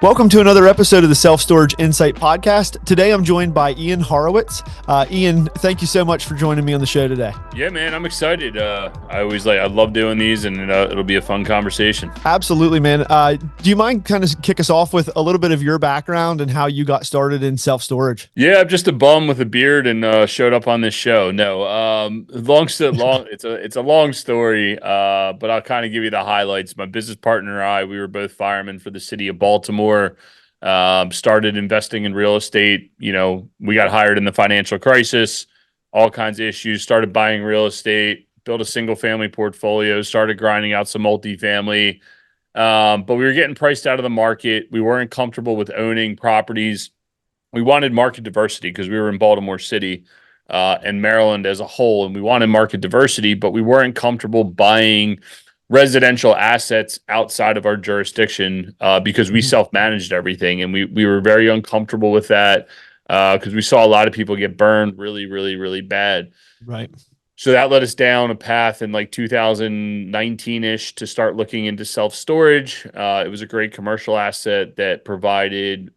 Welcome to another episode of the Self-Storage Insight Podcast. Today, I'm joined by Ian Horowitz. Ian, thank you so much for joining me on the show today. Yeah, man, I'm excited. I love doing these, and it'll be a fun conversation. Absolutely, man. Do you mind kind of kick us off with a little bit of your background and how you got started in self-storage? Yeah, I'm just a bum with a beard and showed up on this show. No, it's a long story, but I'll kind of give you the highlights. My business partner and I, we were both firemen for the city of Baltimore. Started investing in real estate. We got hired in the financial crisis, all kinds of issues, started buying real estate, built a single family portfolio, started grinding out some multifamily. But we were getting priced out of the market. We weren't comfortable with owning properties. We wanted market diversity because we were in Baltimore City and Maryland as a whole, and we wanted market diversity, but we weren't comfortable buying residential assets outside of our jurisdiction because we self-managed everything, and we were very uncomfortable with that because we saw a lot of people get burned really, really, really bad. Right. So that led us down a path in like 2019-ish to start looking into self-storage. It was a great commercial asset that provided,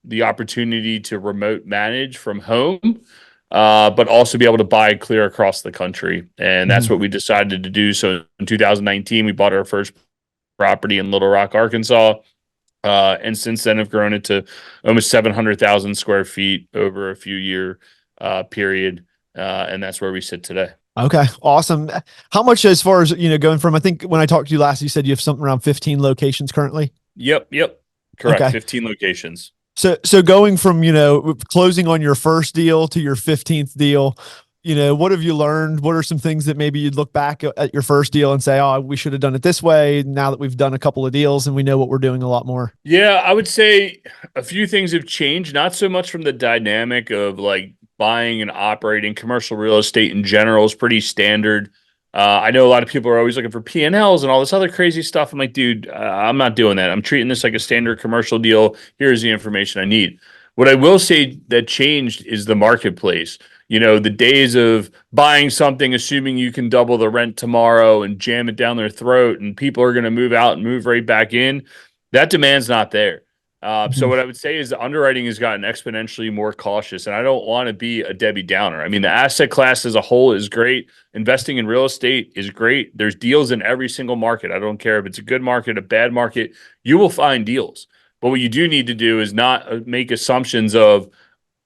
the opportunity to remote manage from home, but also be able to buy clear across the country. And that's what we decided to do. So in 2019, we bought our first property in Little Rock, Arkansas. And since then have grown it to almost 700,000 square feet over a few year period. And that's where we sit today. Okay. Awesome. How much, as far as, going from, I think when I talked to you last, you said you have something around 15 locations currently. Yep. Correct. Okay. 15 locations. So going from, closing on your first deal to your 15th deal, what have you learned? What are some things that maybe you'd look back at your first deal and say, oh, we should have done it this way, now that we've done a couple of deals and we know what we're doing a lot more? Yeah, I would say a few things have changed, not so much from the dynamic of like buying and operating. Commercial real estate in general is pretty standard. I know a lot of people are always looking for P&Ls and all this other crazy stuff. I'm like, dude, I'm not doing that. I'm treating this like a standard commercial deal. Here's the information I need. What I will say that changed is the marketplace. The days of buying something, assuming you can double the rent tomorrow and jam it down their throat and people are going to move out and move right back in, that demand's not there. So what I would say is the underwriting has gotten exponentially more cautious, and I don't want to be a Debbie Downer. I mean, the asset class as a whole is great. Investing in real estate is great. There's deals in every single market. I don't care if it's a good market, a bad market, you will find deals. But what you do need to do is not make assumptions of,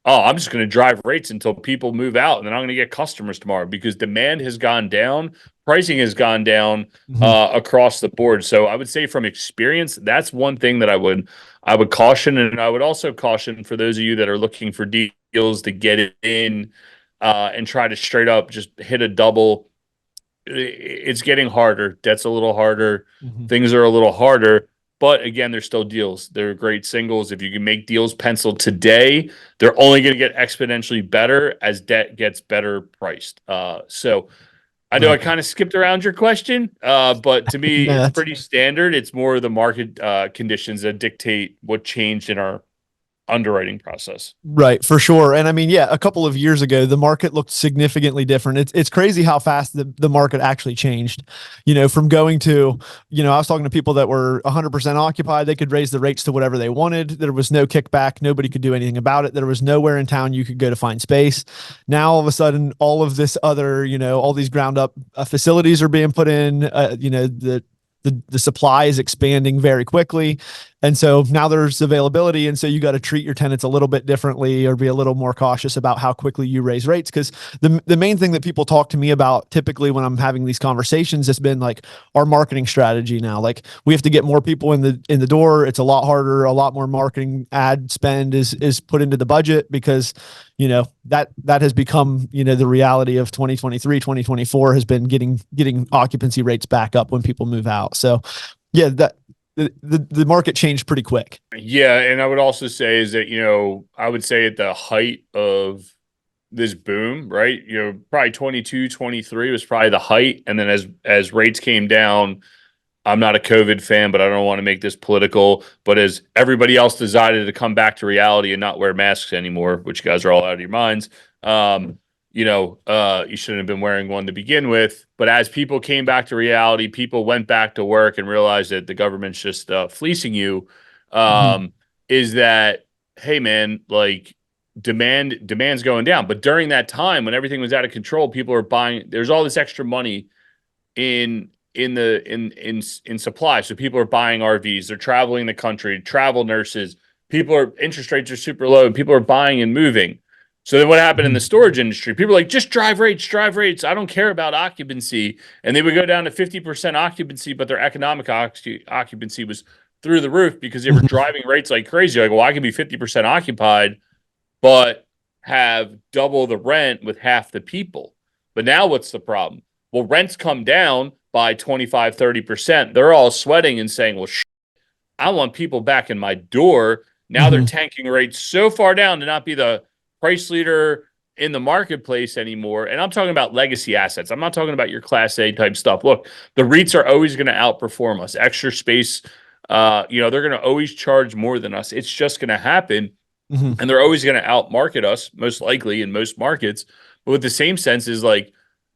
oh, I'm just going to drive rates until people move out and then I'm going to get customers tomorrow, because demand has gone down. Pricing has gone down across the board. So I would say from experience, that's one thing that I would caution. And I would also caution for those of you that are looking for deals to get it in and try to straight up just hit a double. It's getting harder. Debt's a little harder. Things are a little harder. But again, they're still deals. They're great singles. If you can make deals penciled today, they're only going to get exponentially better as debt gets better priced. So I know I kind of skipped around your question, but to me, it's pretty standard. It's more the market conditions that dictate what changed in our underwriting process. Right, for sure. And I mean, yeah, a couple of years ago, the market looked significantly different. It's crazy how fast the market actually changed, from going to, I was talking to people that were 100% occupied. They could raise the rates to whatever they wanted. There was no kickback. Nobody could do anything about it. There was nowhere in town you could go to find space. Now, all of a sudden, all of this other, all these ground up facilities are being put in, the supply is expanding very quickly. And so now there's availability. And so you got to treat your tenants a little bit differently or be a little more cautious about how quickly you raise rates. Because the main thing that people talk to me about typically when I'm having these conversations has been like our marketing strategy now. Like, we have to get more people in the door. It's a lot harder. A lot more marketing ad spend is put into the budget because, that has become, the reality of 2023, 2024 has been getting occupancy rates back up when people move out. So yeah, the market changed pretty quick. Yeah. And I would also say is that, I would say at the height of this boom, right? Probably 22, 23 was probably the height. And then as rates came down, I'm not a COVID fan, but I don't want to make this political, but as everybody else decided to come back to reality and not wear masks anymore, which you guys are all out of your minds, you shouldn't have been wearing one to begin with. But as people came back to reality, people went back to work and realized that the government's just fleecing you. Mhm. Um, is that, hey man, like demand's going down. But during that time when everything was out of control, people are buying. There's all this extra money in supply. So people are buying RVs, they're traveling the country, travel nurses, people are interest rates are super low, and people are buying and moving. So then what happened in the Mhm. storage industry? People are like, just drive rates, drive rates. I don't care about occupancy. And they would go down to 50% occupancy, but their economic occupancy was through the roof because they were Mhm. driving rates like crazy. Like, well, I can be 50% occupied, but have double the rent with half the people. But now what's the problem? Well, rents come down by 25, 30%. They're all sweating and saying, well, I want people back in my door. Now they're Mhm. tanking rates so far down to not be the price leader in the marketplace anymore. And I'm talking about legacy assets. I'm not talking about your class A type stuff. Look, the REITs are always going to outperform us. Extra space, they're going to always charge more than us. It's just going to happen, Mhm. and they're always going to outmarket us, most likely in most markets. But with the same sense is like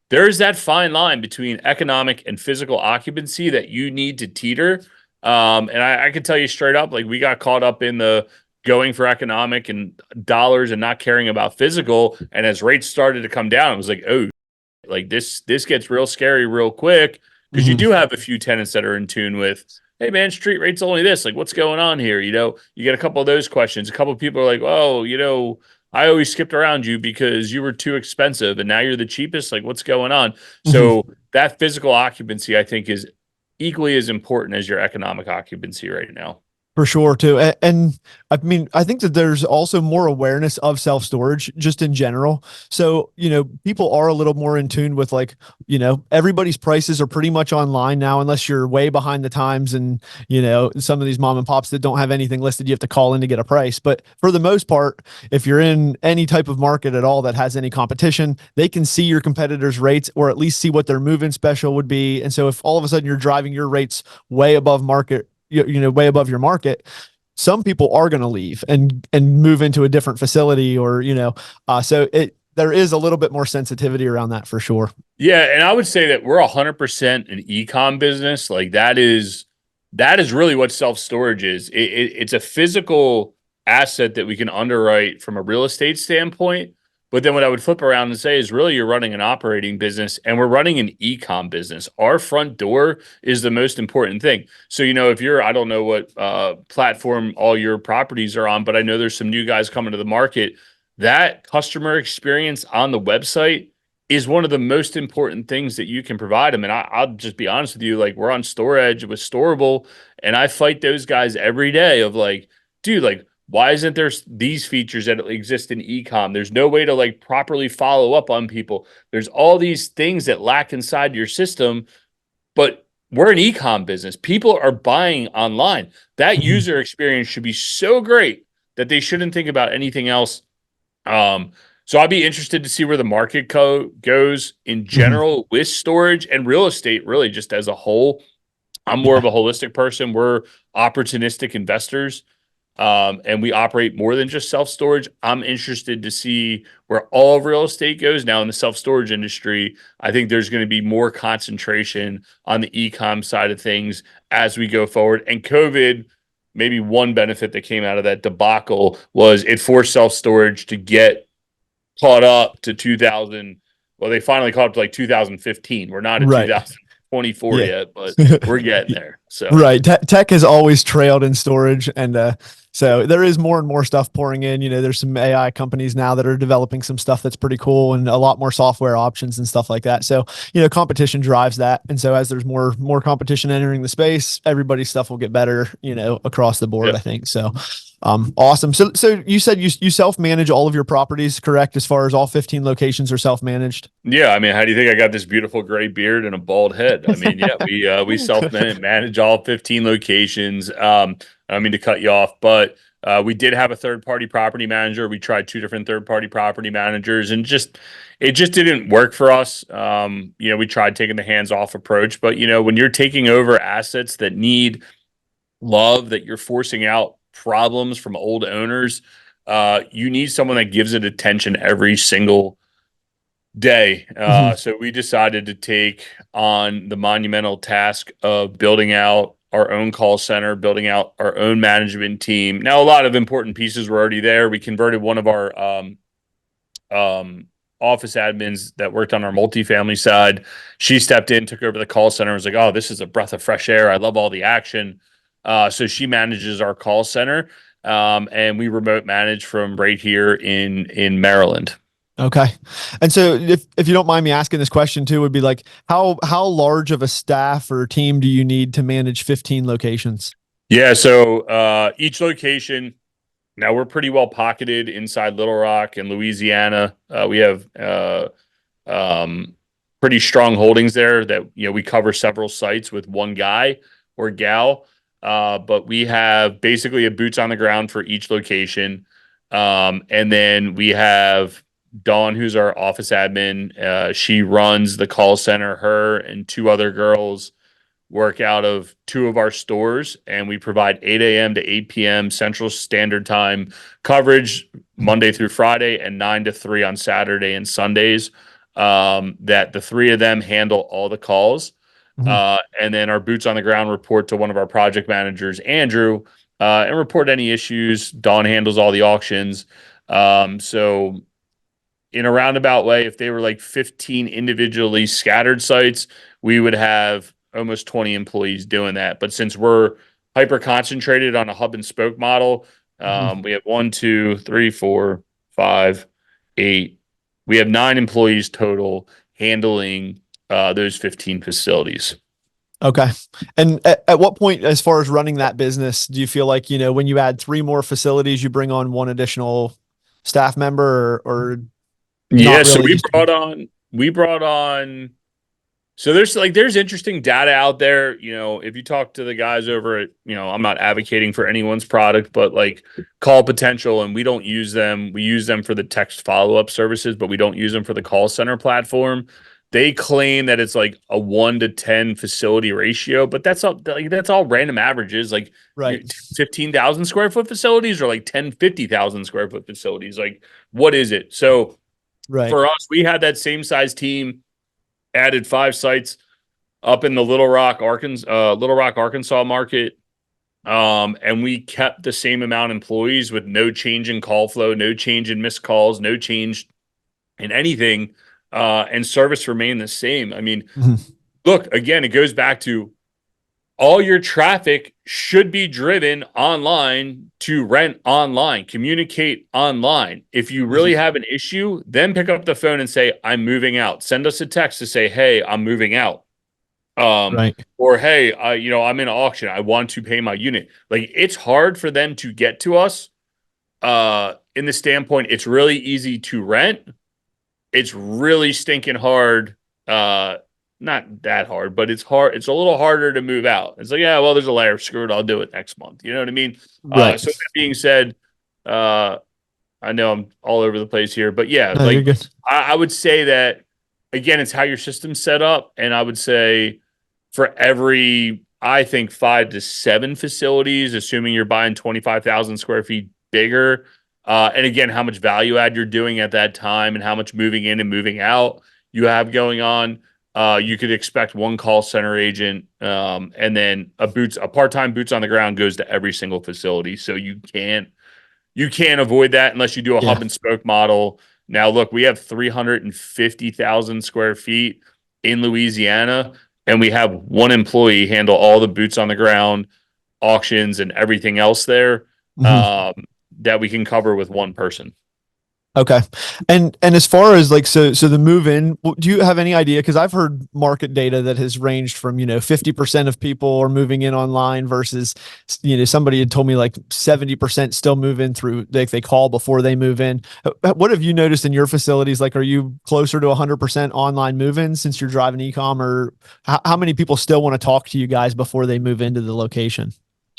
there's that fine line between economic and physical occupancy that you need to teeter. And I can tell you straight up, like we got caught up in the going for economic and dollars and not caring about physical. And as rates started to come down, it was like, oh, like this gets real scary real quick because you Mhm. do have a few tenants that are in tune with, hey man, street rate's only this. Like, what's going on here? You get a couple of those questions. A couple of people are like, oh, I always skipped around you because you were too expensive and now you're the cheapest. Like, what's going on? Mhm. So that physical occupancy, I think, is equally as important as your economic occupancy right now. For sure, too. And I mean, I think that there's also more awareness of self storage just in general. So, people are a little more in tune with like, everybody's prices are pretty much online now, unless you're way behind the times. And, some of these mom and pops that don't have anything listed, you have to call in to get a price. But for the most part, if you're in any type of market at all that has any competition, they can see your competitors' rates or at least see what their move-in special would be. And so if all of a sudden you're driving your rates way above market, way above your market, some people are going to leave and move into a different facility, or so there is a little bit more sensitivity around that for sure. Yeah, and I would say that we're 100% an e-com business. Like that is really what self-storage is. It's a physical asset that we can underwrite from a real estate standpoint. But then what I would flip around and say is really you're running an operating business and we're running an e-com business. Our front door is the most important thing. So, if you're, I don't know what platform all your properties are on, but I know there's some new guys coming to the market. That customer experience on the website is one of the most important things that you can provide them. And I'll just be honest with you, like we're on StoreEdge with Storable, and I fight those guys every day of like, dude, like, why isn't there these features that exist in ecom? There's no way to like properly follow up on people. There's all these things that lack inside your system, but we're an ecom business. People are buying online. That Mhm. user experience should be so great that they shouldn't think about anything else. um, so I'd be interested to see where the market goes in Mhm. general with storage and real estate, really just as a whole. I'm more Yeah. of a holistic person. We're opportunistic investors, and we operate more than just self storage. I'm interested to see where all of real estate goes now in the self storage industry. I think there's going to be more concentration on the e-com side of things as we go forward. And COVID, maybe one benefit that came out of that debacle was it forced self storage to get caught up to 2000. Well, they finally caught up to like 2015. We're not at Right. 2024 Yeah. yet, but we're getting there. So, Right. Tech has always trailed in storage. And so there is more and more stuff pouring in. There's some AI companies now that are developing some stuff that's pretty cool and a lot more software options and stuff like that. So, competition drives that. And so as there's more competition entering the space, everybody's stuff will get better, across the board, I yep. think. So awesome. So you said you self-manage all of your properties, correct? As far as all 15 locations are self-managed? Yeah, I mean, how do you think I got this beautiful gray beard and a bald head? I mean, yeah, we self manage all 15 locations. I don't mean to cut you off, but we did have a third party property manager. We tried two different third party property managers, and it just didn't work for us. We tried taking the hands off approach, but when you're taking over assets that need love, that you're forcing out problems from old owners, you need someone that gives it attention every single day. Hmm. So we decided to take on the monumental task of building out our own call center, building out our own management team. Now, a lot of important pieces were already there. We converted one of our um, office admins that worked on our multifamily side. She stepped in, took over the call center, and was like, "Oh, this is a breath of fresh air. I love all the action." So she manages our call center, and we remote manage from right here in Maryland. Okay. And so if you don't mind me asking this question too, would be like how large of a staff or team do you need to manage 15 locations? Yeah, so each location, now we're pretty well pocketed inside Little Rock and Louisiana. We have um, pretty strong holdings there that we cover several sites with one guy or gal. But we have basically a boots on the ground for each location. And then we have Dawn, who's our office admin. She runs the call center. Her and two other girls work out of two of our stores, and we provide 8 a.m. to 8 p.m. Central Standard Time coverage Monday through Friday and 9 to 3 on Saturday and Sundays. That the three of them handle all the calls. Mhm. And then our boots on the ground report to one of our project managers, Andrew, and report any issues. Dawn handles all the auctions. So in a roundabout way, if they were like 15 individually scattered sites, we would have almost 20 employees doing that. But since we're hyper concentrated on a hub and spoke model, Mhm. we have one, two, three, four, five, eight. We have 9 employees total handling those 15 facilities. Okay. And at what point, as far as running that business, do you feel like, when you add three more facilities, you bring on one additional staff member or not Yeah, so really just? we brought on so there's interesting data out there. If you talk to the guys over at, I'm not advocating for anyone's product, but like call potential, and we don't use them. We use them for the text follow-up services, but we don't use them for the call center platform. They claim that it's like a 1 to 10 facility ratio, but that's all random averages. Like Right. 15,000 square foot facilities or like 10, 50,000 square foot facilities. Like, what is it? So Right. for us, we had that same size team, added 5 sites up in the Little Rock, Arkansas market. And we kept the same amount of employees with no change in call flow, no change in missed calls, no change in anything. And service remained the same. I mean, Mhm. look, again, it goes back to all your traffic should be driven online to rent online, communicate online. If you really Mhm. have an issue, then pick up the phone and say, I'm moving out. Send us a text to say, hey, I'm moving out. Right. Or hey, I'm in an auction. I want to pay my unit. Like, it's hard for them to get to us. In the standpoint, it's really easy to rent. It's really stinking hard. Not that hard, but it's hard. It's a little harder to move out. It's like, yeah, well, there's a layer. Screw it. I'll do it next month. You know what I mean? Right. So that being said, uh, I know I'm all over the place here, but yeah, No, you're like good. I would say that again, it's how your system's set up, and I would say for every, I think 5 to 7 facilities, assuming you're buying 25,000 square feet bigger, and again, how much value add you're doing at that time, and how much moving in and moving out you have going on. You could expect one call center agent, and then a part-time boots on the ground goes to every single facility. So you can't avoid that unless you do a Yeah. hub and spoke model. Now, look, we have 350,000 square feet in Louisiana, and we have one employee handle all the boots on the ground, auctions, and everything else there, Mhm. um, that we can cover with one person. Okay. And as far as like so the move in, do you have any idea? Because I've heard market data that has ranged from 50% of people are moving in online versus somebody had told me like 70% still move in through like they call before they move in. What have you noticed in your facilities? Like, are you closer to 100% online move in since you're driving ecom, or how many people still want to talk to you guys before they move into the location?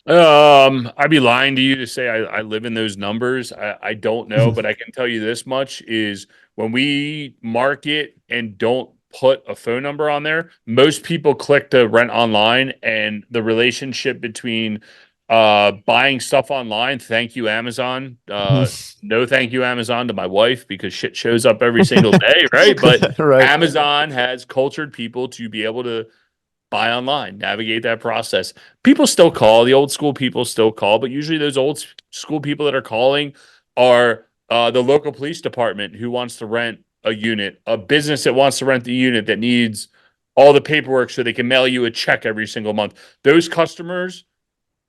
I'd be lying to you to say I live in those numbers. I don't know, Mhm. but I can tell you this much is when we market and don't put a phone number on there, most people click to rent online, and the relationship between Buying stuff online. Thank you, Amazon. No thank you, Amazon, to my wife, because shit shows up every single day, right? But Right. Amazon has cultured people to be able to buy online, navigate that process. People still call, the old school people still call, but usually those old school people that are calling are the local police department who wants to rent a unit, a business that wants to rent the unit that needs all the paperwork so they can mail you a check every single month. Those customers,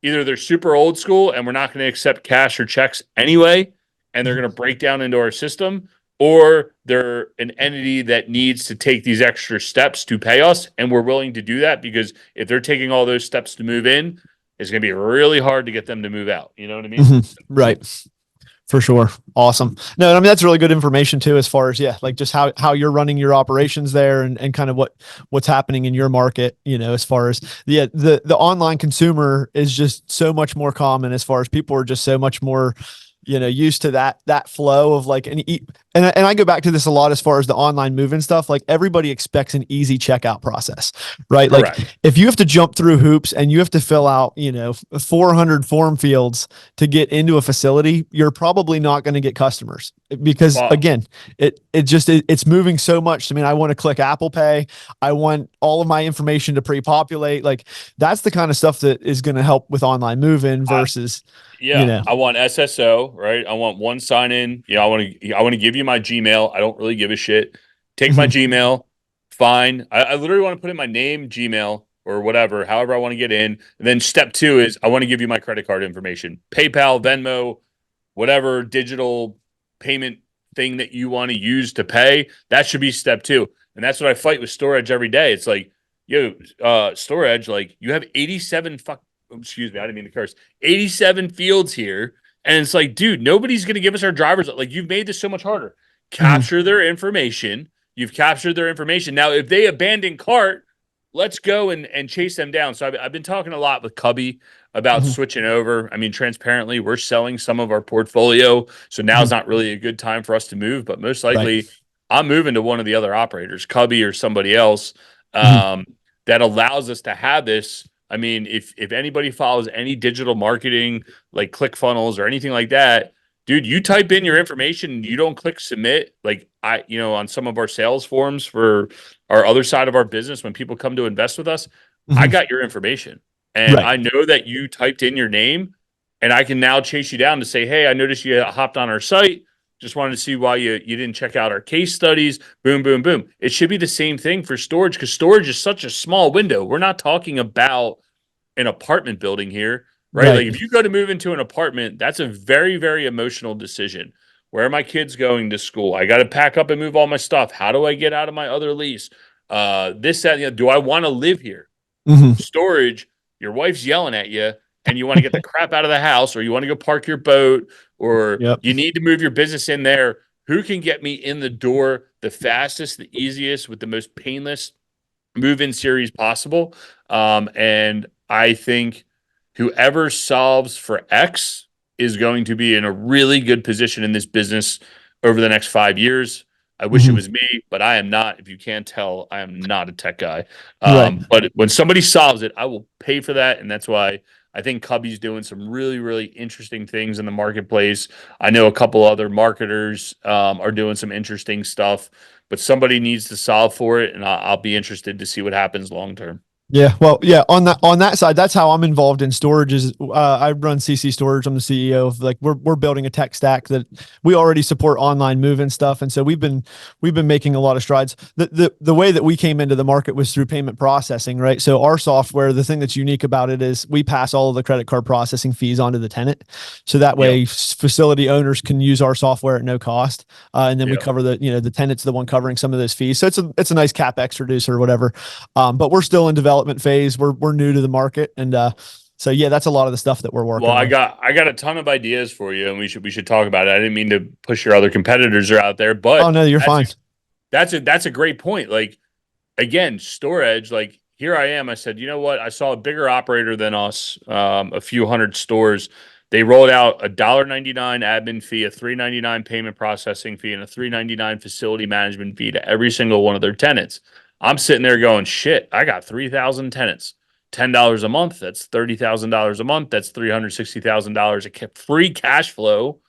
either they're super old school and we're not going to accept cash or checks anyway, and they're going to break down into our system, or they're an entity that needs to take these extra steps to pay us, and we're willing to do that because if they're taking all those steps to move in, it's going to be really hard to get them to move out. You know what I mean? Right. For sure. Awesome. No, I mean, that's really good information too, as far as, yeah, like just how you're running your operations there and kind of what's happening in your market, as far as the online consumer is just so much more common, as far as people are just so much more, used to that flow of like, and I go back to this a lot as far as the online move and stuff. Like everybody expects an easy checkout process, right? Correct. Like if you have to jump through hoops and you have to fill out, 400 form fields to get into a facility, you're probably not going to get customers because Well, again, it's moving so much. I mean, I want to click Apple Pay. I want all of my information to pre-populate. Like that's the kind of stuff that is going to help with online move-in versus, yeah, I want SSO, right? I want one sign in. I want to give you my Gmail. I don't really give a shit. Take my Gmail, fine. I literally want to put in my name, Gmail, or whatever, however I want to get in. And then step 2 is I want to give you my credit card information, PayPal, Venmo, whatever digital payment thing that you want to use to pay. That should be step 2. And that's what I fight with storage every day. It's like, storage, like you have 87 excuse me, I didn't mean to curse. 87 fields here. And it's like, dude, nobody's going to give us our drivers. Like, you've made this so much harder. Capture their information. You've captured their information. Now, if they abandon cart, let's go and chase them down. So I've been talking a lot with Cubby about switching over. I mean, transparently, we're selling some of our portfolio. So now's not really a good time for us to move. But most likely, right. I'm moving to one of the other operators, Cubby or somebody else, that allows us to have this. I mean, if anybody follows any digital marketing like ClickFunnels or anything like that, dude, you type in your information, you don't click submit. Like on some of our sales forms for our other side of our business, when people come to invest with us, I got your information and Right. I know that you typed in your name, and I can now chase you down to say, hey, I noticed you hopped on our site. Just wanted to see why you didn't check out our case studies. Boom, boom, boom. It should be the same thing for storage, because storage is such a small window. We're not talking about an apartment building here, right? Like Right. if you go to move into an apartment, that's a very, very emotional decision. Where are my kids going to school? I got to pack up and move all my stuff. How do I get out of my other lease? This, that, do I want to live here? Storage, your wife's yelling at you and you want to get the crap out of the house, or you want to go park your boat, or Yep. you need to move your business in there. Who can get me in the door the fastest, the easiest, with the most painless move-in series possible? And I think whoever solves for X is going to be in a really good position in this business over the next 5 years. I wish it was me, but I am not. If you can't tell, I am not a tech guy. Right. But when somebody solves it, I will pay for that. And that's why I think Cubby's doing some really, really interesting things in the marketplace. I know a couple other marketers are doing some interesting stuff, but somebody needs to solve for it. And I'll be interested to see what happens long term. Yeah, well, yeah, on that side, that's how I'm involved in storage. Is I run CC Storage. I'm the CEO of, like, we're building a tech stack that we already support online move and stuff, and so we've been making a lot of strides. The way that we came into the market was through payment processing, right? So our software, the thing that's unique about it is we pass all of the credit card processing fees onto the tenant, so that way facility owners can use our software at no cost, and then we cover the tenant's the one covering some of those fees. So it's a nice capex reducer or whatever, but we're still in development phase. We're new to the market, and so yeah, that's a lot of the stuff that we're working Well, on. I got a ton of ideas for you, and we should talk about it. I didn't mean to push your other competitors are out there, Oh but no, you're fine. that's a great point. Like, again, storage, like, here I am. I said, you know what? I saw a bigger operator than us, a few hundred stores. They rolled out a $1.99 admin fee, a $3.99 payment processing fee, and a $3.99 facility management fee to every single one of their tenants. I'm sitting there going, shit, I got 3,000 tenants. $10 a month. That's $30,000 a month. That's $360,000 of free cash flow.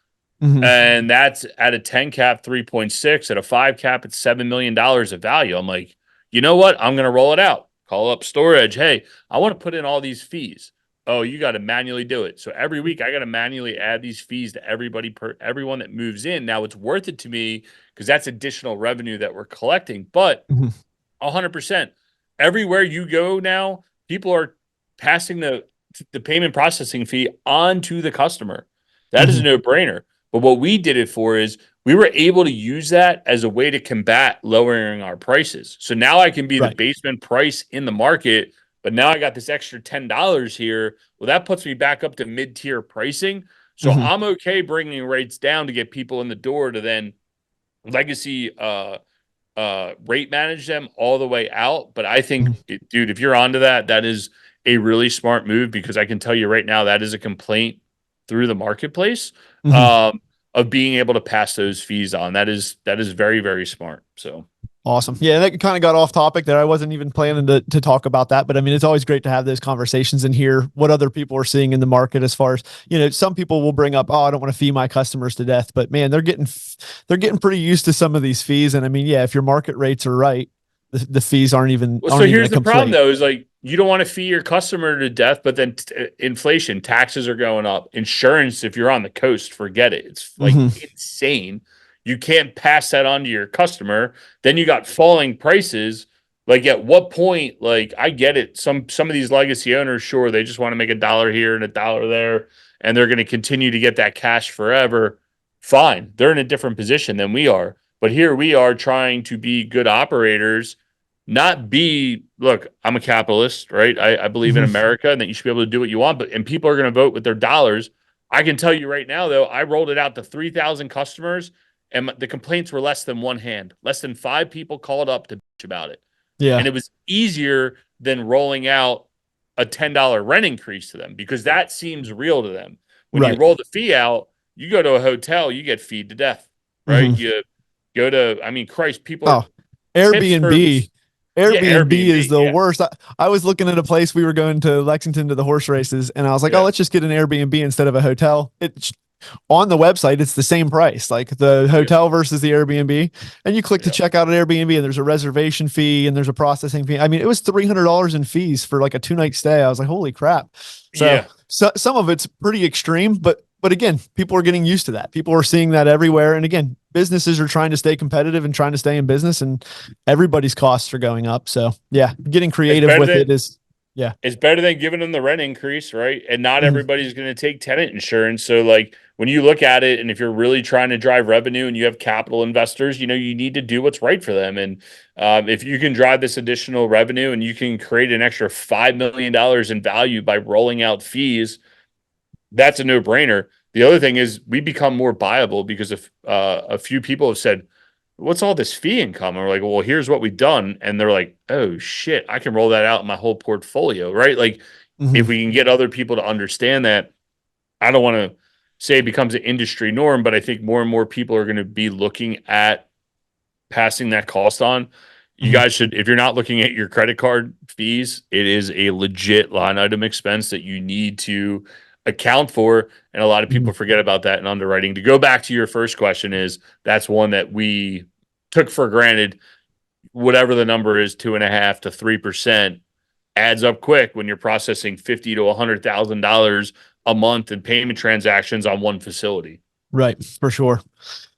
Mhm. And that's at a 10 cap, 3.6. At a 5 cap, it's $7 million of value. I'm like, you know what? I'm going to roll it out. Call up storage. Hey, I want to put in all these fees. Oh, you got to manually do it. So every week I got to manually add these fees to everyone that moves in. Now it's worth it to me because that's additional revenue that we're collecting. But Mhm. 100%. Everywhere you go now, people are passing the payment processing fee on to the customer. That is a Mhm. no-brainer. But what we did it for is we were able to use that as a way to combat lowering our prices. So now I can be the Right. basement price in the market, but now I got this extra $10 here. Well, that puts me back up to mid-tier pricing. So Mhm. I'm okay bringing rates down to get people in the door to then legacy rate manage them all the way out. But I think, Mhm. dude, if you're onto that, that is a really smart move because I can tell you right now that is a complaint through the marketplace Mhm. um, of being able to pass those fees on. That is very, very smart. So Awesome. Yeah, that kind of got off topic there. I wasn't even planning to talk about that, but I mean, it's always great to have those conversations and hear what other people are seeing in the market as far as, some people will bring up, oh, I don't want to fee my customers to death, but man, they're getting pretty used to some of these fees. And I mean, yeah, if your market rates are right, the fees aren't even Well, so aren't even a here's the problem complaint. though, is like you don't want to fee your customer to death, but then inflation, taxes are going up. Insurance, if you're on the coast, forget it. It's like Hmm. insane. You can't pass that on to your customer. Then you got falling prices. Like at what point, like I get it. Some of these legacy owners, sure, they just want to make a dollar here and a dollar there, and they're going to continue to get that cash forever. Fine. They're in a different position than we are. But here we are trying to be good operators, not be, look, I'm a capitalist, right? I believe in Hmm. America and that you should be able to do what you want, and people are going to vote with their dollars. I can tell you right now, though, I rolled it out to 3,000 customers and the complaints were less than one hand. Less than 5 people called up to bitch about it. Yeah. And it was easier than rolling out a $10 rent increase to them because that seems real to them. When you Right. roll the fee out, you go to a hotel, you get feed to death, right? Hmm. You go to, I mean, Christ, people are Oh, tip Airbnb. service. Yeah, Airbnb is Airbnb. the Yeah. worst. I was looking at a place. We were going to Lexington to the horse races, and I was like, "Oh, Yeah. let's just get an Airbnb instead of a hotel." It's on the website. It's the same price, like the Yeah. hotel versus the Airbnb. And you click to Yeah. check out an Airbnb, and there's a reservation fee and there's a processing fee. I mean, it was $300 in fees for like a 2 night stay. I was like, "Holy crap!" So, Yeah. some of it's pretty extreme, but again, people are getting used to that. People are seeing that everywhere. And again, businesses are trying to stay competitive and trying to stay in business, and everybody's costs are going up. So yeah, getting It's creative better with than it is, yeah. it's better than giving them the rent increase, right? And not Mhm. everybody's going to take tenant insurance. So like when you look at it and if you're really trying to drive revenue and you have capital investors, you need to do what's right for them. And if you can drive this additional revenue and you can create an extra $5 million in value by rolling out fees, that's a no-brainer. The other thing is we become more viable because if a few people have said, "What's all this fee income?" And we're like, "Well, here's what we've done," and they're like, "Oh shit, I can roll that out in my whole portfolio," right? Like Mhm. if we can get other people to understand that, I don't want to say it becomes an industry norm, but I think more and more people are going to be looking at passing that cost on. You Mhm. guys should, if you're not looking at your credit card fees, it is a legit line item expense that you need to account for. And a lot of people Mhm. forget about that in underwriting. To go back to your first question, is that's one that we took for granted. Whatever the number is, 2.5 to 3% adds up quick when you're processing 50 to $100,000 a month in payment transactions on one facility. Right, for sure.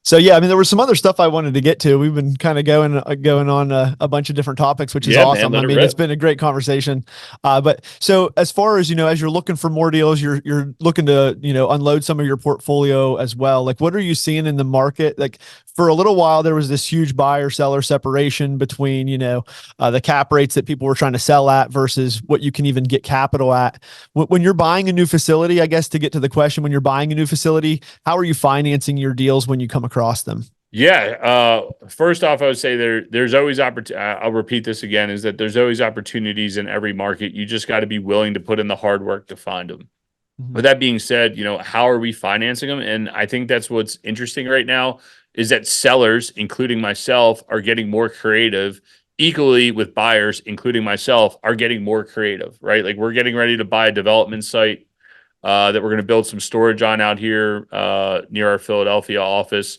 So yeah, I mean, there was some other stuff I wanted to get to. We've been kind of going on a bunch of different topics, which is Yeah, man, awesome. I let it mean, it's rip. been a great conversation. But so as far as as you're looking for more deals, you're looking to unload some of your portfolio as well. Like, what are you seeing in the market? Like, for a little while, there was this huge buyer seller separation between the cap rates that people were trying to sell at versus what you can even get capital at. When you're buying a new facility, I guess to get to the question, when you're buying a new facility, how are you financing your deals when you come across them? Yeah. First off, I would say there's always opportunity. I'll repeat this again: is that there's always opportunities in every market. You just got to be willing to put in the hard work to find them. Mhm. With that being said, how are we financing them? And I think that's what's interesting right now is that sellers, including myself, are getting more creative equally with buyers, including myself, are getting more creative, right? Like we're getting ready to buy a development site that we're going to build some storage on out here near our Philadelphia office.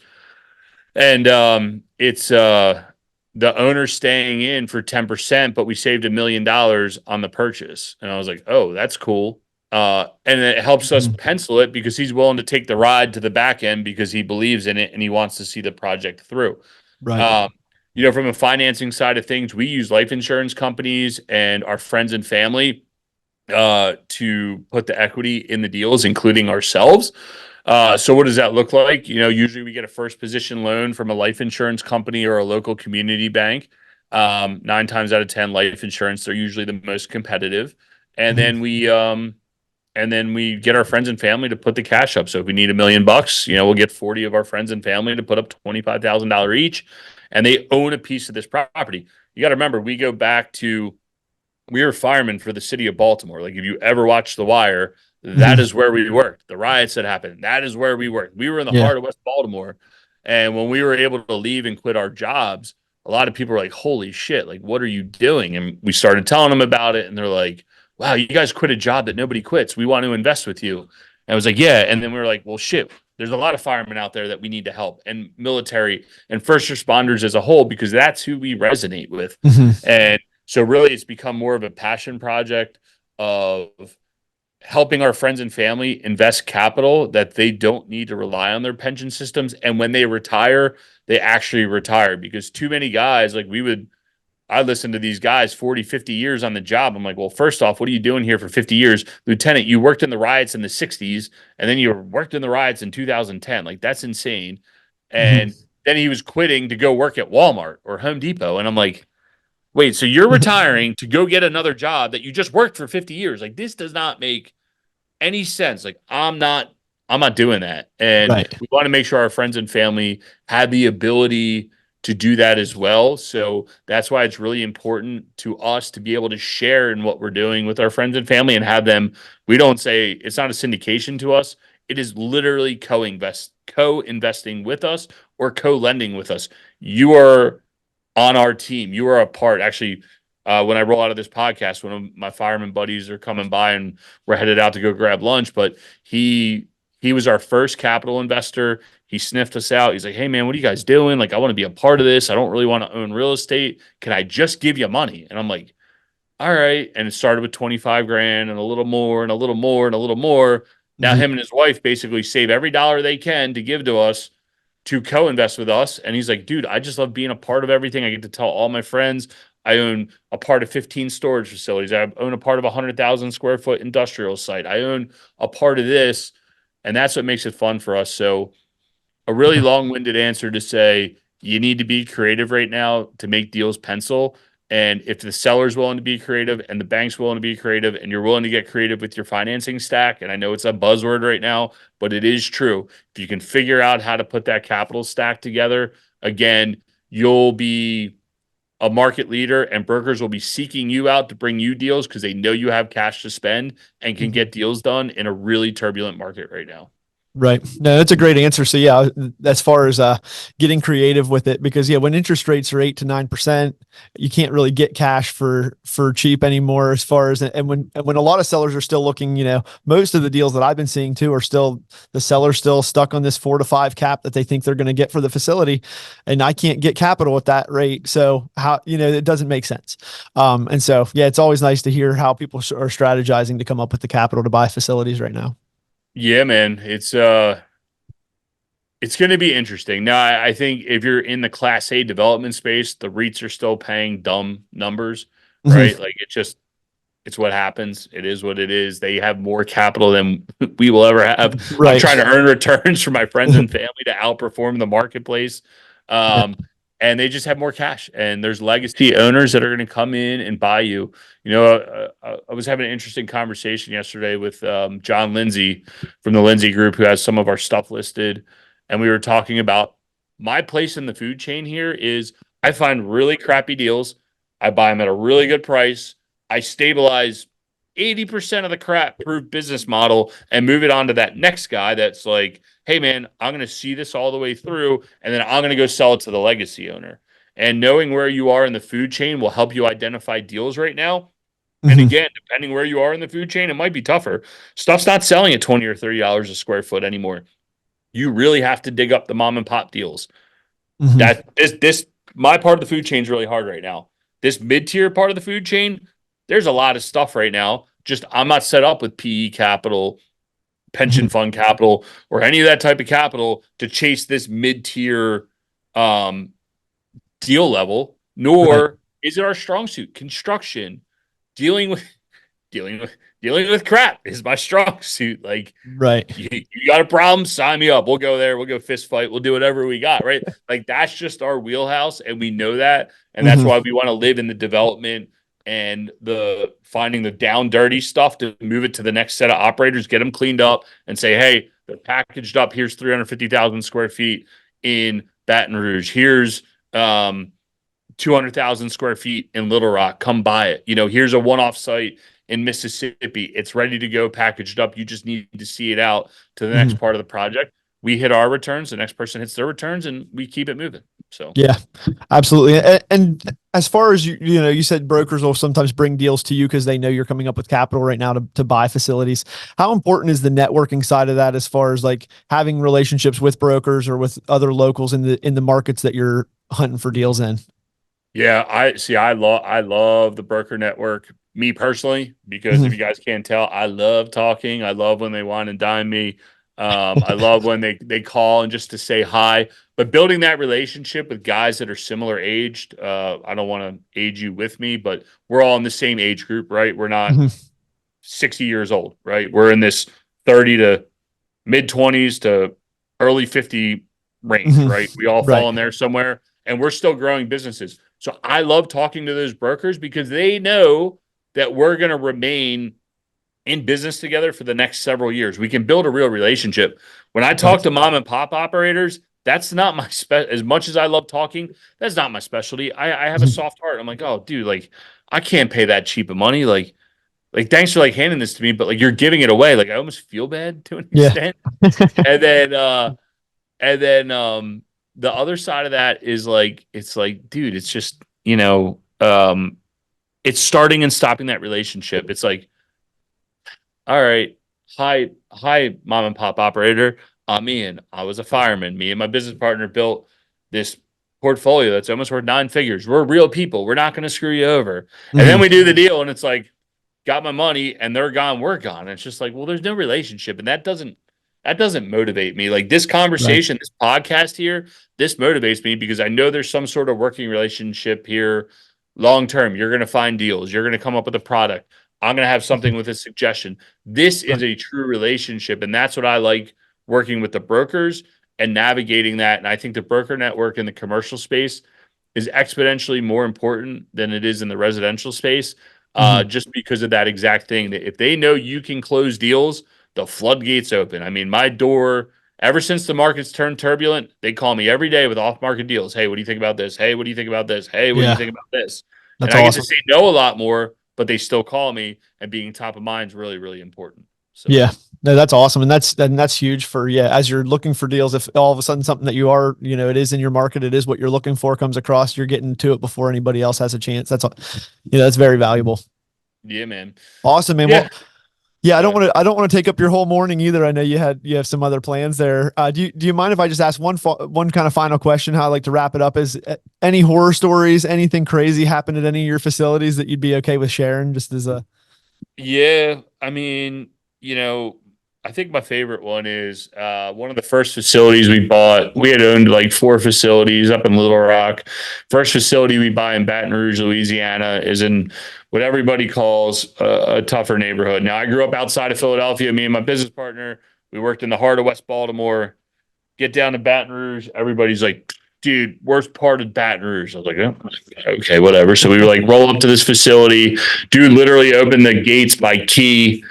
And it's the owner staying in for 10%, but we saved $1 million on the purchase. And I was like, oh, that's cool. And it helps us Mhm. pencil it because he's willing to take the ride to the back end because he believes in it and he wants to see the project through. Right. Um, from a financing side of things, we use life insurance companies and our friends and family to put the equity in the deals, including ourselves. So what does that look like? Usually we get a first position loan from a life insurance company or a local community bank. 9 times out of 10, life insurance, they're usually the most competitive. And Mhm. then we get our friends and family to put the cash up. So if we need $1 million, we'll get 40 of our friends and family to put up $25,000 each, and they own a piece of this property. You got to remember, we were firemen for the city of Baltimore. Like if you ever watched The Wire, that Mhm. is where we worked. The riots that happened, that is where we worked. We were in the Yeah. heart of West Baltimore. And when we were able to leave and quit our jobs, a lot of people were like, holy shit, like, what are you doing? And we started telling them about it. And they're like, wow, you guys quit a job that nobody quits. We want to invest with you. And I was like, yeah. And then we were like, well, shit, there's a lot of firemen out there that we need to help, and military and first responders as a whole, because that's who we resonate with. Mhm. And so really it's become more of a passion project of helping our friends and family invest capital that they don't need to rely on their pension systems. And when they retire, they actually retire, because too many guys, like I listened to these guys 40, 50 years on the job. I'm like, well, first off, what are you doing here for 50 years? Lieutenant, you worked in the riots in the 60s and then you worked in the riots in 2010. Like, that's insane. Mhm. And then he was quitting to go work at Walmart or Home Depot. And I'm like, wait, so you're retiring to go get another job that you just worked for 50 years? Like, this does not make any sense. Like, I'm not doing that. And Right. we want to make sure our friends and family have the ability to do that as well. So that's why it's really important to us to be able to share in what we're doing with our friends and family and have them. We don't say it's not a syndication to us. It is literally co-investing with us or co-lending with us. You are on our team. You are a part. Actually, when I roll out of this podcast, one of my fireman buddies are coming by and we're headed out to go grab lunch. But he was our first capital investor. He sniffed us out. He's like, "Hey man, what are you guys doing? Like, I want to be a part of this. I don't really want to own real estate. Can I just give you money?" And I'm like, "All right." And it started with 25 grand and a little more and a little more and a little more. Now Mhm. him and his wife basically save every dollar they can to give to us to co-invest with us. And he's like, dude, I just love being a part of everything. I get to tell all my friends I own a part of 15 storage facilities. I own a part of a 100,000 square foot industrial site. I own a part of this. And that's what makes it fun for us. So a really Yeah. long-winded answer to say you need to be creative right now to make deals pencil. And if the seller's willing to be creative and the bank's willing to be creative and you're willing to get creative with your financing stack, and I know it's a buzzword right now, but it is true. If you can figure out how to put that capital stack together, again, you'll be a market leader and brokers will be seeking you out to bring you deals because they know you have cash to spend and can Mhm. get deals done in a really turbulent market right now. Right. No, that's a great answer. So yeah, as far as getting creative with it, because yeah, when interest rates are 8 to 9%, you can't really get cash for cheap anymore. As far as and when a lot of sellers are still looking, most of the deals that I've been seeing too are still the seller's still stuck on this 4 to 5 cap that they think they're going to get for the facility, and I can't get capital at that rate. So how it doesn't make sense. And so yeah, it's always nice to hear how people are strategizing to come up with the capital to buy facilities right now. Yeah, man. It's going to be interesting. Now, I think if you're in the Class A development space, the REITs are still paying dumb numbers, right? Mhm. Like it's what happens. It is what it is. They have more capital than we will ever have. I'm Right. trying to earn returns for my friends and family to outperform the marketplace. Yeah. Um, and they just have more cash. And there's legacy owners that are going to come in and buy you. I was having an interesting conversation yesterday with John Lindsay from the Lindsay Group, who has some of our stuff listed. And we were talking about my place in the food chain here is I find really crappy deals. I buy them at a really good price. I stabilize 80% of the crap proof business model and move it on to that next guy that's like, hey, man, I'm going to see this all the way through. And then I'm going to go sell it to the legacy owner. And knowing where you are in the food chain will help you identify deals right now. And Hmm. again, depending where you are in the food chain, it might be tougher. Stuff's not selling at 20 or $30 a square foot anymore. You really have to dig up the mom and pop deals. Hmm. That this my part of the food chain is really hard right now. This mid-tier part of the food chain, there's a lot of stuff right now. Just I'm not set up with PE capital, pension Hmm. fund capital, or any of that type of capital to chase this mid-tier um, deal level, Right. nor is it our strong suit. Construction, dealing with dealing with dealing with crap is my strong suit. Like Right. you got a problem, sign me up. We'll go there. We'll go fist fight. We'll do whatever we got. Right. Like that's just our wheelhouse. And we know that. And that's Hmm. why we want to live in the development and the finding the down dirty stuff to move it to the next set of operators, get them cleaned up and say, hey, they're packaged up. Here's 350,000 square feet in Baton Rouge. Here's 200,000 square feet in Little Rock. Come buy it. Here's a one off site in Mississippi. It's ready to go, packaged up. You just need to see it out to the next Hmm. part of the project. We hit our returns, the next person hits their returns, and we keep it moving. So, Yeah, absolutely. And as far as you said brokers will sometimes bring deals to you because they know you're coming up with capital right now to buy facilities. How important is the networking side of that as far as like having relationships with brokers or with other locals in the markets that you're hunting for deals in? yeah, I love the broker network. Me personally, because if you Hmm. guys can't tell, I love talking. I love when they wine and dine me. I love when they call and just to say hi. But building that relationship with guys that are similar aged, I don't want to age you with me, but we're all in the same age group, right? We're not Hmm. 60 years old, right? We're in this 30 to mid 20s to early 50 range, Hmm. right? We all Right. fall in there somewhere and we're still growing businesses. So I love talking to those brokers because they know that we're going to remain in business together for the next several years. We can build a real relationship. When I talk Right. to mom and pop operators, that's not my as much as I love talking, that's not my specialty. I have a Mhm. soft heart. I'm like, oh, dude, like I can't pay that cheap of money. Like thanks for like handing this to me, but like you're giving it away. Like I almost feel bad to an Yeah. extent. And then the other side of that is like it's like, dude, it's just, it's starting and stopping that relationship. It's like, all right, hi, mom and pop operator. I'm Ian. I was a fireman. Me and my business partner built this portfolio that's almost worth 9 figures. We're real people. We're not gonna screw you over. And then Hmm. we do the deal, and it's like, got my money and they're gone, we're gone. And it's just like, well, there's no relationship. And that doesn't motivate me. Like this Right. conversation, this podcast here, this motivates me because I know there's some sort of working relationship here long term. You're gonna find deals, you're gonna come up with a product. I'm gonna have something Mhm. with a suggestion. This is Right. a true relationship, and that's what I like working with the brokers and navigating that. And I think the broker network in the commercial space is exponentially more important than it is in the residential space, Hmm. just because of that exact thing. That if they know you can close deals, the floodgates open. I mean, my door, ever since the market's turned turbulent, they call me every day with off market deals. Hey, what do you think about this? Hey, what do you think about this? Hey, what do you Yeah. think about this? And That's I get to awesome. say no a lot more, but they still call me, and being top of mind is really, really important. So, Yeah. No, that's awesome. And that's huge for, yeah, as you're looking for deals, if all of a sudden something that you are, it is in your market, it is what you're looking for comes across, you're getting to it before anybody else has a chance. That's very valuable. yeah, man. Awesome, man. Yeah. Well, yeah, I Go don't ahead. want to, I don't want to take up your whole morning either. I know you have some other plans there. Do you mind if I just ask one kind of final question? How I like to wrap it up is any horror stories, anything crazy happened at any of your facilities that you'd be okay with sharing just as a, Yeah, I mean, I think my favorite one is one of the first facilities we bought. We had owned like 4 facilities up in Little Rock. First facility we buy in Baton Rouge, Louisiana, is in what everybody calls a tougher neighborhood. Now, I grew up outside of Philadelphia. Me and my business partner, we worked in the heart of West Baltimore. Get down to Baton Rouge, everybody's like, dude, worst part of Baton Rouge. I was like, oh, okay, whatever. So we were like, roll up to this facility. Dude literally opened the gates by key.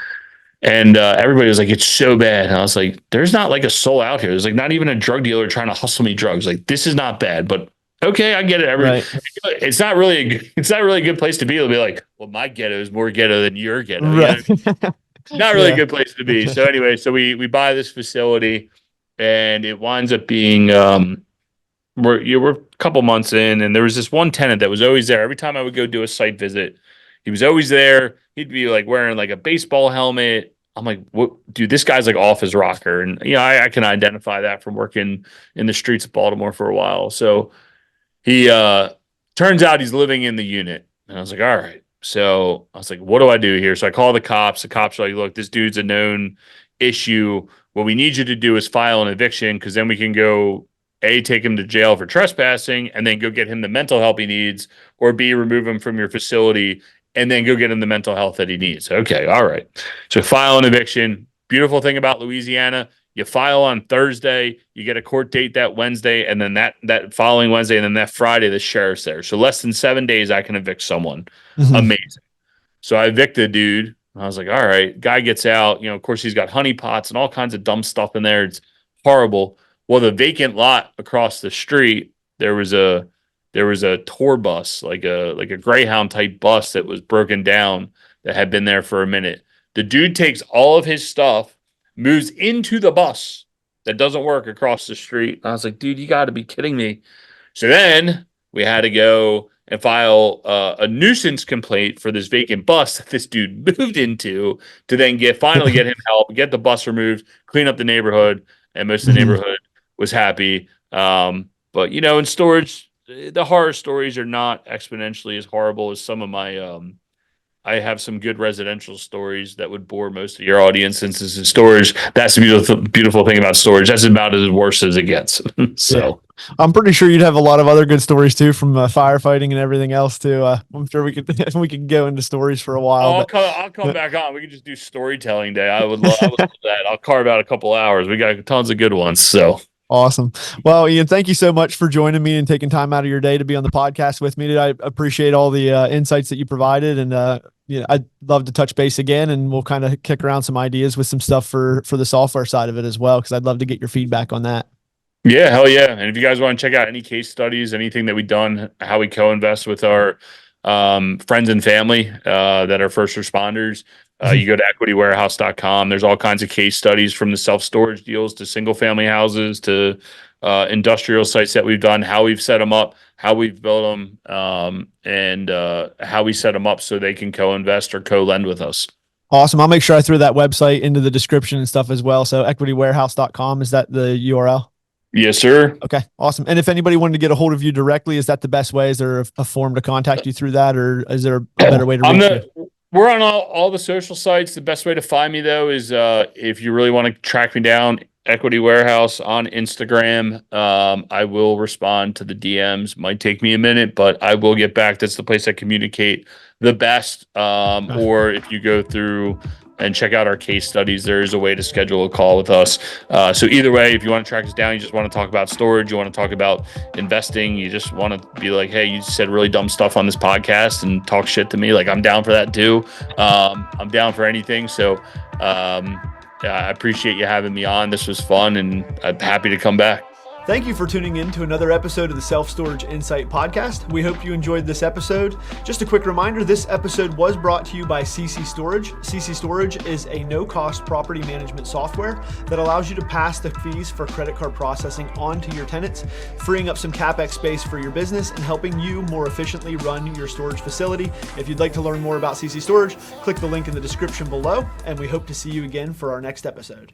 And everybody was like, it's so bad. And I was like, there's not like a soul out here. There's like not even a drug dealer trying to hustle me drugs. Like, this is not bad, but okay, I get it. right. It's not really a good place to be. It'll be like, well, my ghetto is more ghetto than your ghetto. Right. Not really a Yeah. good place to be. So anyway, so we buy this facility and it winds up being we're a couple months in, and there was this one tenant that was always there. Every time I would go do a site visit, he was always there. He'd be like wearing like a baseball helmet. I'm like, what, dude? This guy's like off his rocker, and I can identify that from working in the streets of Baltimore for a while. So he turns out he's living in the unit, and I was like, all right. So I was like, what do I do here? So I call the cops. The cops are like, look, this dude's a known issue. What we need you to do is file an eviction, because then we can go A, take him to jail for trespassing, and then go get him the mental help he needs, or B, remove him from your facility and then go get him the mental health that he needs. Okay, all right. So file an eviction. Beautiful thing about Louisiana, you file on Thursday, you get a court date that Wednesday, and then that following Wednesday, and then that Friday, the sheriff's there. So less than 7 days, I can evict someone. Amazing. So I evict the dude. I was like, all right. Guy gets out. Of course, he's got honey pots and all kinds of dumb stuff in there. It's horrible. Well, the vacant lot across the street, there was a tour bus, like a Greyhound type bus that was broken down that had been there for a minute. The dude takes all of his stuff, moves into the bus that doesn't work across the street. I was like, dude, you got to be kidding me. So then we had to go and file a nuisance complaint for this vacant bus that this dude moved into, to then finally get him help, get the bus removed, clean up the neighborhood, and most of the neighborhood was happy. But in storage, the horror stories are not exponentially as horrible as some of my I have some good residential stories that would bore most of your audience, since this is storage. That's the beautiful thing about storage. That's about as worse as it gets. So yeah. I'm pretty sure you'd have a lot of other good stories too, from firefighting and everything else too. I'm sure we could go into stories for a while. I'll come back on. We could just do storytelling day. I would love that. I'll carve out a couple hours. We got tons of good ones. So awesome. Well, Ian, thank you so much for joining me and taking time out of your day to be on the podcast with me today. I appreciate all the insights that you provided, and I'd love to touch base again, and we'll kind of kick around some ideas with some stuff for the software side of it as well, because I'd love to get your feedback on that. Yeah, hell yeah. And if you guys want to check out any case studies, anything that we've done, how we co-invest with our friends and family that are first responders, you go to equitywarehouse.com. There's all kinds of case studies, from the self-storage deals to single family houses to industrial sites that we've done, how we've set them up, how we've built them, and how we set them up so they can co-invest or co-lend with us. Awesome. I'll make sure I throw that website into the description and stuff as well. So equitywarehouse.com, is that the URL? Yes, sir. Okay, awesome. And if anybody wanted to get a hold of you directly, is that the best way? Is there a form to contact you through that, or is there a better way to reach you? We're on all the social sites. The best way to find me, though, is if you really want to track me down, Equity Warehouse on Instagram. I will respond to the DMs. Might take me a minute, but I will get back. That's the place I communicate the best. Or if you go through and check out our case studies, there is a way to schedule a call with us. So either way, if you want to track us down, you just want to talk about storage, you want to talk about investing, you just want to be like, hey, you said really dumb stuff on this podcast and talk shit to me, like, I'm down for that too. I'm down for anything. So I appreciate you having me on. This was fun, and I'm happy to come back. Thank you for tuning in to another episode of the Self Storage Insight Podcast. We hope you enjoyed this episode. Just a quick reminder, this episode was brought to you by CC Storage. CC Storage is a no-cost property management software that allows you to pass the fees for credit card processing on to your tenants, freeing up some CapEx space for your business and helping you more efficiently run your storage facility. If you'd like to learn more about CC Storage, click the link in the description below, and we hope to see you again for our next episode.